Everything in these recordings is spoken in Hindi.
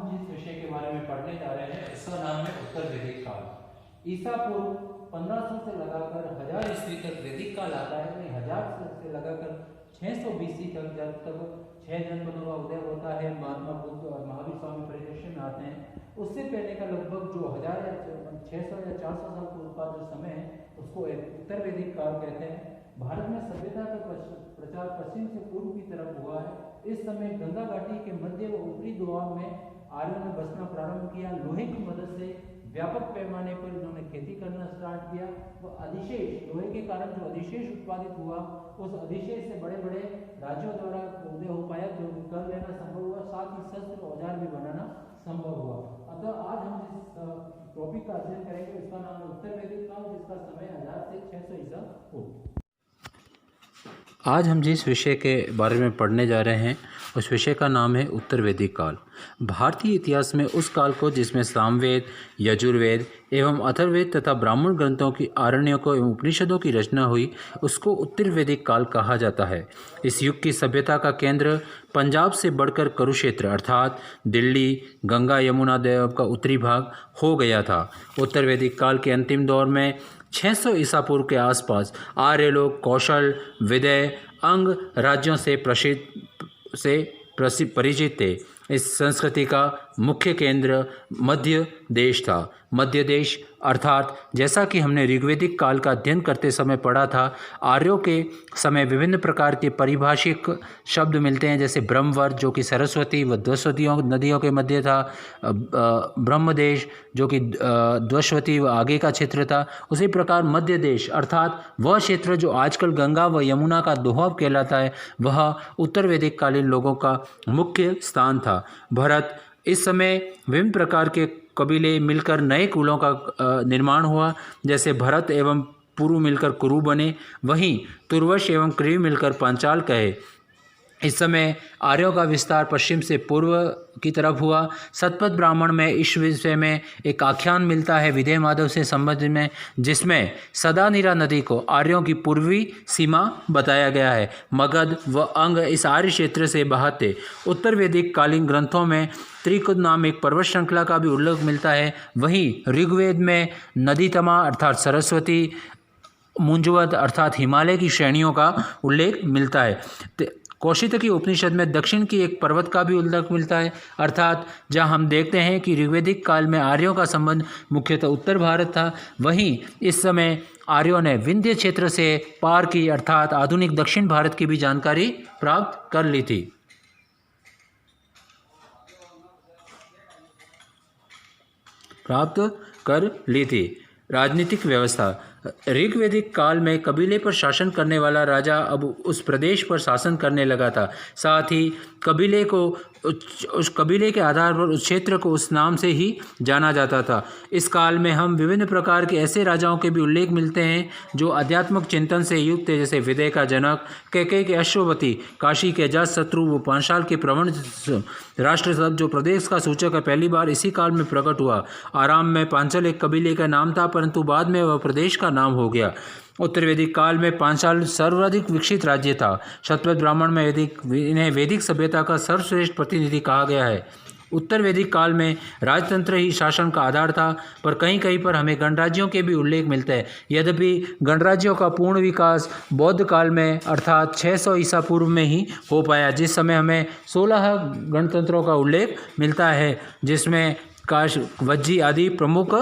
जिस विषय के बारे में पढ़ने जा रहे हैं उसका नाम है उत्तर वैदिक काल। ईसा पूर्व 1500 से लगाकर 1000 ईस्वी तक वैदिक काल आता है। वही 1000 से लगाकर 600 बीसी तक, जब तक 6 जनपदों का उदय होता है, महात्मा बुद्ध और महावीर स्वामी परिदृश्य में आते हैं, उससे पहले का लगभग जो 1000 या 600 या 400 साल पूर्व का जो समय है उसको एक उत्तर वैदिक काल कहते हैं। भारत में सभ्यता का प्रचार पश्चिम से पूर्व की तरफ हुआ है। इस समय गंगा घाटी के मध्य व उत्तरी दोआब में आर्यों ने बसना प्रारंभ किया। लोहे की मदद से व्यापक पैमाने पर इन्होंने खेती करना स्टार्ट किया। वो अधिशेष, लोहे के कारण जो अधिशेष उत्पादित हुआ, उस अधिशेष से बड़े बड़े राज्यों द्वारा उदय हो पाया, जो कर लेना संभव हुआ, साथ ही शस्त्र औजार भी बनाना संभव हुआ। अतः आज हम जिस टॉपिक का अध्ययन करेंगे उसका नाम है उत्तर वैदिक काल, जिसका समय 1000 से 600 ईसा पूर्व। आज हम जिस विषय के बारे में पढ़ने जा रहे हैं उस विषय का नाम है उत्तर वैदिक काल। भारतीय इतिहास में उस काल को जिसमें सामवेद, यजुर्वेद एवं अथर्ववेद तथा ब्राह्मण ग्रंथों की, आरण्यकों एवं उपनिषदों की रचना हुई, उसको उत्तर वैदिक काल कहा जाता है। इस युग की सभ्यता का केंद्र पंजाब से बढ़कर कुरुक्षेत्र अर्थात दिल्ली, गंगा यमुना देव का उत्तरी भाग हो गया था। उत्तर वैदिक काल के अंतिम दौर में 600 ईसा पूर्व के आसपास आर्य लोग कौशल, विदय, अंग राज्यों से परिचित थे। इस संस्कृति का मुख्य केंद्र मध्य देश था। मध्य देश अर्थात जैसा कि हमने ऋग्वैदिक काल का अध्ययन करते समय पढ़ा था, आर्यों के समय विभिन्न प्रकार के पारिभाषिक शब्द मिलते हैं, जैसे ब्रह्मवर्त जो कि सरस्वती व द्वस्वती नदियों के मध्य था, ब्रह्मदेश जो कि द्वस्वती व आगे का क्षेत्र था। उसी प्रकार मध्य देश अर्थात वह क्षेत्र जो आजकल गंगा व यमुना का दोहब कहलाता है, वह उत्तर वैदिक कालीन लोगों का मुख्य स्थान था। भरत इस समय विभिन्न प्रकार के कबीले मिलकर नए कुलों का निर्माण हुआ, जैसे भरत एवं पुरु मिलकर कुरु बने, वहीं तुर्वश एवं क्रिय मिलकर पांचाल कहे। इस समय आर्यों का विस्तार पश्चिम से पूर्व की तरफ हुआ। सतपथ ब्राह्मण में इस विषय में एक आख्यान मिलता है विदय माधव से संबंध में, जिसमें सदानीरा नदी को आर्यों की पूर्वी सीमा बताया गया है। मगध व अंग इस आर्य क्षेत्र से बहते। उत्तर वैदिक कालीन ग्रंथों में त्रिकुद नाम एक पर्वत श्रृंखला का भी उल्लेख मिलता है। वहीं ऋग्वेद में नदीतमा अर्थात सरस्वती, मुंजवत अर्थात हिमालय की श्रेणियों का उल्लेख मिलता है। कौशितकी उपनिषद में दक्षिण की एक पर्वत का भी उल्लेख मिलता है, अर्थात जहां हम देखते हैं कि ऋग्वैदिक काल में आर्यों का संबंध मुख्यतः उत्तर भारत था। वहीं इस समय आर्यों ने विंध्य क्षेत्र से पार की अर्थात आधुनिक दक्षिण भारत की भी जानकारी प्राप्त कर ली थी। राजनीतिक व्यवस्था। ऋग्वैदिक काल में कबीले पर शासन करने वाला राजा अब उस प्रदेश पर शासन करने लगा था। साथ ही कबीले को उस कबीले के आधार पर उस क्षेत्र को उस नाम से ही जाना जाता था। इस काल में हम विभिन्न प्रकार के ऐसे राजाओं के भी उल्लेख मिलते हैं जो आध्यात्मिक चिंतन से युक्त थे, जैसे विदय का जनक, कैकेय के अश्वपति, काशी के अजातशत्रु व पांचाल के प्रवण राष्ट्र शब्द जो प्रदेश का सूचक है, पहली बार इसी काल में प्रकट हुआ। आराम में पांचाल एक कबीले का नाम था, परंतु बाद में वह प्रदेश का नाम हो गया। उत्तर वैदिक काल में पांचाल सर्वाधिक विकसित राज्य था। शतपथ ब्राह्मण में इन्हें वैदिक सभ्यता का सर्वश्रेष्ठ प्रतिनिधि कहा गया है। उत्तर वैदिक काल में राजतंत्र ही शासन का आधार था, पर कहीं कहीं पर हमें गणराज्यों के भी उल्लेख मिलते हैं। यद्यपि गणराज्यों का पूर्ण विकास बौद्ध काल में अर्थात 600 ईसा पूर्व में ही हो पाया, जिस समय हमें 16 गणतंत्रों का उल्लेख मिलता है, जिसमें काश वज्जी आदि प्रमुख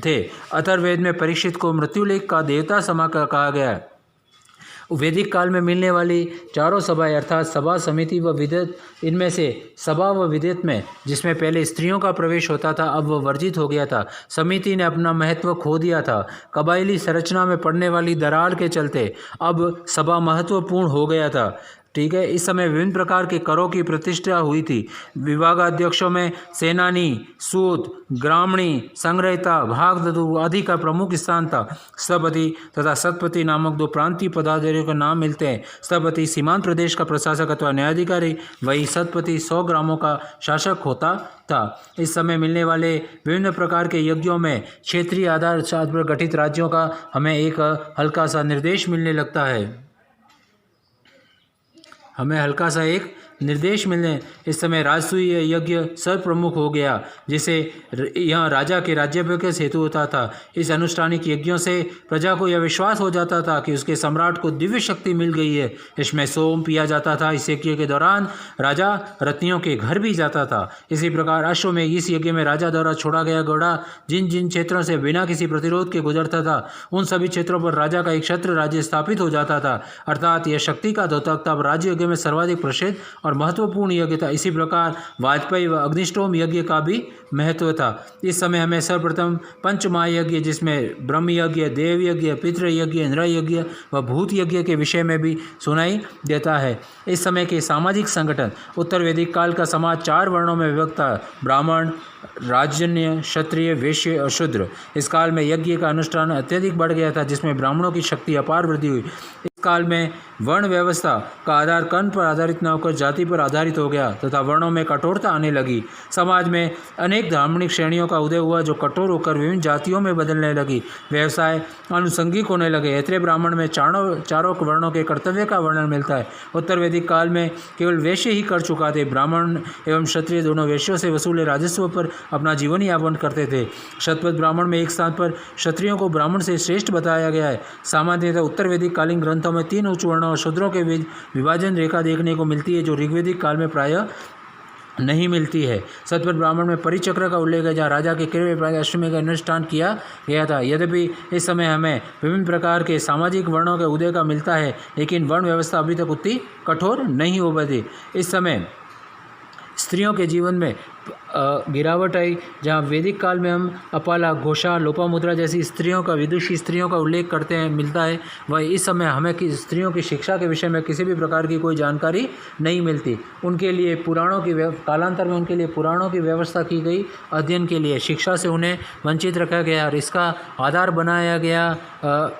थे। अथर्ववेद में परीक्षित को मृत्युलेख का देवता समा कहा गया है। वैदिक काल में मिलने वाली चारों सभाएं अर्थात सभा, समिति व विद्वत, इनमें से सभा व विद्वत में जिसमें पहले स्त्रियों का प्रवेश होता था, अब वह वर्जित हो गया था। समिति ने अपना महत्व खो दिया था। कबायली संरचना में पड़ने वाली दरार के चलते अब सभा महत्वपूर्ण हो गया था। ठीक है, इस समय विभिन्न प्रकार के करों की प्रतिष्ठा हुई थी। विभागाध्यक्षों में सेनानी, सूत, ग्रामणी, संग्रहिता, भागददु आदि का प्रमुख स्थान था। स्थपति तथा सतपति नामक दो प्रांतीय पदाधिकारियों के नाम मिलते हैं। स्थपति सीमांत प्रदेश का प्रशासक अथवा न्यायाधिकारी, वही सतपति 100 ग्रामों का शासक होता था। इस समय मिलने वाले विभिन्न प्रकार के यज्ञों में क्षेत्रीय आधार पर गठित राज्यों का हमें एक हल्का सा निर्देश मिलने लगता है। हमें हल्का सा एक निर्देश मिलने इस समय राजसूय यज्ञ सर्वप्रमुख हो गया, जिसे यहाँ राजा के राज्याभिषेक हेतु होता था। इस अनुष्ठानिक यज्ञों से प्रजा को यह विश्वास हो जाता था कि उसके सम्राट को दिव्य शक्ति मिल गई है। इसमें सोम पिया जाता था। इस यज्ञ के दौरान राजा रत्नियों के घर भी जाता था। इसी प्रकार अश्वमेध इस यज्ञ में राजा द्वारा छोड़ा गया घोड़ा जिन जिन क्षेत्रों से बिना किसी प्रतिरोध के गुजरता था, उन सभी क्षेत्रों पर राजा का एक क्षत्र राज्य स्थापित हो जाता था। अर्थात यह शक्ति का द्योतक था। राज्य यज्ञ में सर्वाधिक प्रसिद्ध और महत्वपूर्ण यज्ञ था। इसी प्रकार वाजपेयी व अग्निष्टोम यज्ञ का भी महत्व था। इस समय हमें सर्वप्रथम पंचमहायज्ञ, जिसमें ब्रह्म यज्ञ, देव यज्ञ, पितृ यज्ञ, इंद्र यज्ञ व भूत यज्ञ के विषय में भी सुनाई देता है। इस समय के सामाजिक संगठन उत्तर वैदिक काल का समाज 4 वर्णों में विभक्त था: ब्राह्मण, राजन्य, क्षत्रिय, वैश्य और शूद्र। इस काल में यज्ञ का अनुष्ठान अत्यधिक बढ़ गया था, जिसमें ब्राह्मणों की शक्ति अपार वृद्धि हुई। इस काल में वर्ण व्यवस्था का आधार कर्ण पर आधारित न होकर जाति पर आधारित हो गया तथा वर्णों में कठोरता आने लगी। समाज में अनेक धार्मिक श्रेणियों का उदय हुआ जो कठोर होकर विभिन्न जातियों में बदलने लगी। व्यवसाय अनुसंगिक होने लगे। ऐत्रेय ब्राह्मण में चारों वर्णों के कर्तव्य का वर्णन मिलता है। उत्तर वैदिक काल में केवल वैश्य ही कर चुका थे। ब्राह्मण एवं क्षत्रिय दोनों वैश्यों से वसूले राजस्व पर अपना जीवन यापन करते थे। शतपथ ब्राह्मण में एक स्थान पर क्षत्रियों को ब्राह्मण से श्रेष्ठ बताया गया है। सामान्यतः उत्तर वैदिक कालीन ग्रंथों में 3 उच्च वर्णों और शूद्रों के बीच विभाजन रेखा देखने को मिलती है, जो ऋग्वैदिक काल में प्रायः नहीं मिलती है। शतपथ ब्राह्मण में परिचक्र का उल्लेख है, जहाँ राजा के क्रय अष्टमी का अनुष्ठान किया गया था। यद्यपि इस समय हमें विभिन्न प्रकार के सामाजिक वर्णों के उदय का मिलता है, लेकिन वर्ण व्यवस्था अभी तक उतनी कठोर नहीं हो पाती। इस समय स्त्रियों के जीवन में गिरावट आई। जहाँ वैदिक काल में हम अपाला, घोषा, लोपामुद्रा जैसी स्त्रियों का, विदुषी स्त्रियों का उल्लेख करते हैं, मिलता है, वह इस समय हमें स्त्रियों की शिक्षा के विषय में किसी भी प्रकार की कोई जानकारी नहीं मिलती। उनके लिए पुराणों की कालांतर में उनके लिए पुराणों की व्यवस्था की गई। अध्ययन के लिए शिक्षा से उन्हें वंचित रखा गया और इसका आधार बनाया गया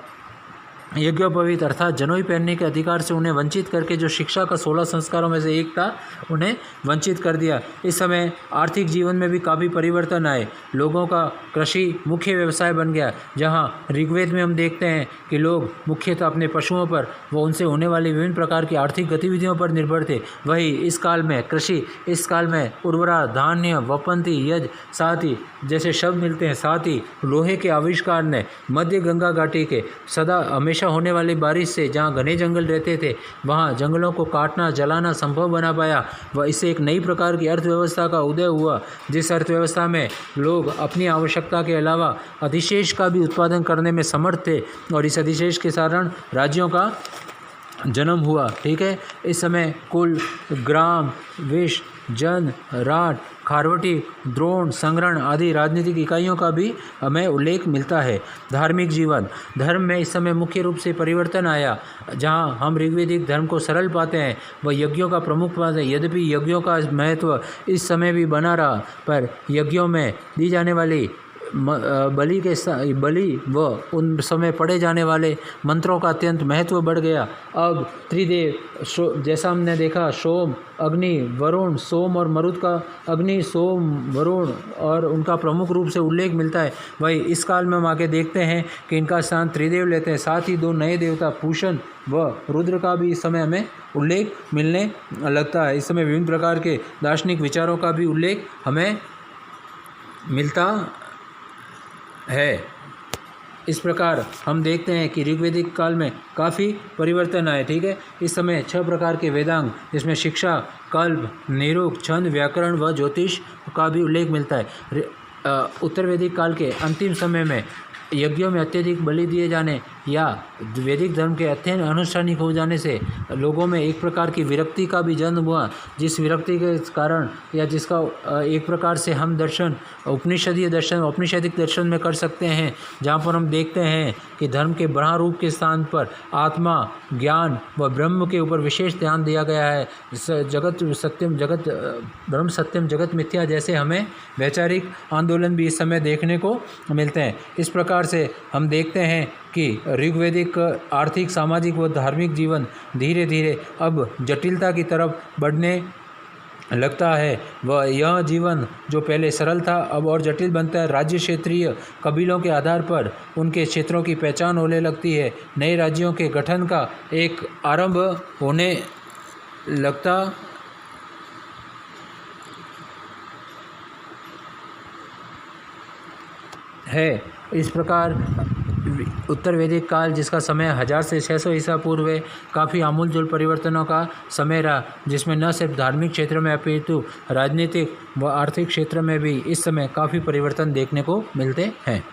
यज्ञोपवीत अर्थात जनोई पहनने के अधिकार से उन्हें वंचित करके जो शिक्षा का 16 संस्कारों में से एक था, उन्हें वंचित कर दिया। इस समय आर्थिक जीवन में भी काफ़ी परिवर्तन आए। लोगों का कृषि मुख्य व्यवसाय बन गया। जहाँ ऋग्वेद में हम देखते हैं कि लोग मुख्यतः अपने पशुओं पर व उनसे होने वाली विभिन्न प्रकार की आर्थिक गतिविधियों पर निर्भर थे, वही इस काल में कृषि, इस काल में उर्वरा, धान्य, वपंती, यज, साथ ही जैसे शब्द मिलते हैं। साथ ही लोहे के आविष्कार ने मध्य गंगा घाटी के सदा हमेशा होने वाली बारिश से जहाँ घने जंगल रहते थे, वहाँ जंगलों को काटना, जलाना संभव बना पाया। वह इससे एक नई प्रकार की अर्थव्यवस्था का उदय हुआ, जिस अर्थव्यवस्था में लोग अपनी आवश्यकता के अलावा अधिशेष का भी उत्पादन करने में समर्थ थे और इस अधिशेष के कारण राज्यों का जन्म हुआ। ठीक है, इस समय कुल, ग्राम, विश, जन, राट, खारवटी, द्रोण, संग्रहण आदि राजनीतिक इकाइयों का भी हमें उल्लेख मिलता है। धार्मिक जीवन, धर्म में इस समय मुख्य रूप से परिवर्तन आया। जहां हम ऋग्वैदिक धर्म को सरल पाते हैं, वह यज्ञों का प्रमुख पाते हैं। यद्यपि यज्ञों का महत्व इस समय भी बना रहा, पर यज्ञों में दी जाने वाली बलि व उन समय पढ़े जाने वाले मंत्रों का अत्यंत महत्व बढ़ गया। अब त्रिदेव, जैसा हमने देखा, सोम, अग्नि, वरुण, सोम और मरुत का अग्नि, सोम, वरुण और उनका प्रमुख रूप से उल्लेख मिलता है। वही इस काल में हम आगे देखते हैं कि इनका स्थान त्रिदेव लेते हैं। साथ ही 2 नए देवता पूषण व रुद्र का भी इस समय हमें उल्लेख मिलने लगता है। इस समय विभिन्न प्रकार के दार्शनिक विचारों का भी उल्लेख हमें मिलता है। इस प्रकार हम देखते हैं कि ऋग्वैदिक काल में काफ़ी परिवर्तन आए। ठीक है, इस समय 6 प्रकार के वेदांग, जिसमें शिक्षा, कल्प, निरुक्त, छंद, व्याकरण व ज्योतिष का भी उल्लेख मिलता है। उत्तर वैदिक काल के अंतिम समय में यज्ञों में अत्यधिक बलि दिए जाने या वैदिक धर्म के अध्ययन अनुष्ठानिक हो जाने से लोगों में एक प्रकार की विरक्ति का भी जन्म हुआ, जिस विरक्ति के कारण या जिसका एक प्रकार से हम दर्शन, उपनिषदीय दर्शन, औपनिषदिक दर्शन में कर सकते हैं, जहाँ पर हम देखते हैं कि धर्म के ब्रह्म रूप के स्थान पर आत्मा, ज्ञान व ब्रह्म के ऊपर विशेष ध्यान दिया गया है। जगत सत्यम, जगत ब्रह्म सत्यम, जगत मिथ्या जैसे हमें वैचारिक आंदोलन भी इस समय देखने को मिलते हैं। इस प्रकार से हम देखते हैं कि ऋग्वैदिक आर्थिक, सामाजिक व धार्मिक जीवन धीरे धीरे अब जटिलता की तरफ बढ़ने लगता है। वह यह जीवन जो पहले सरल था अब और जटिल बनता है। राज्य क्षेत्रीय कबीलों के आधार पर उनके क्षेत्रों की पहचान होने लगती है। नए राज्यों के गठन का एक आरंभ होने लगता है। इस प्रकार उत्तर वैदिक काल, जिसका समय 1000 से 600 ईसा पूर्व है, काफ़ी आमूलजूल परिवर्तनों का समय रहा, जिसमें न सिर्फ धार्मिक क्षेत्र में अपितु राजनीतिक व आर्थिक क्षेत्र में भी इस समय काफ़ी परिवर्तन देखने को मिलते हैं।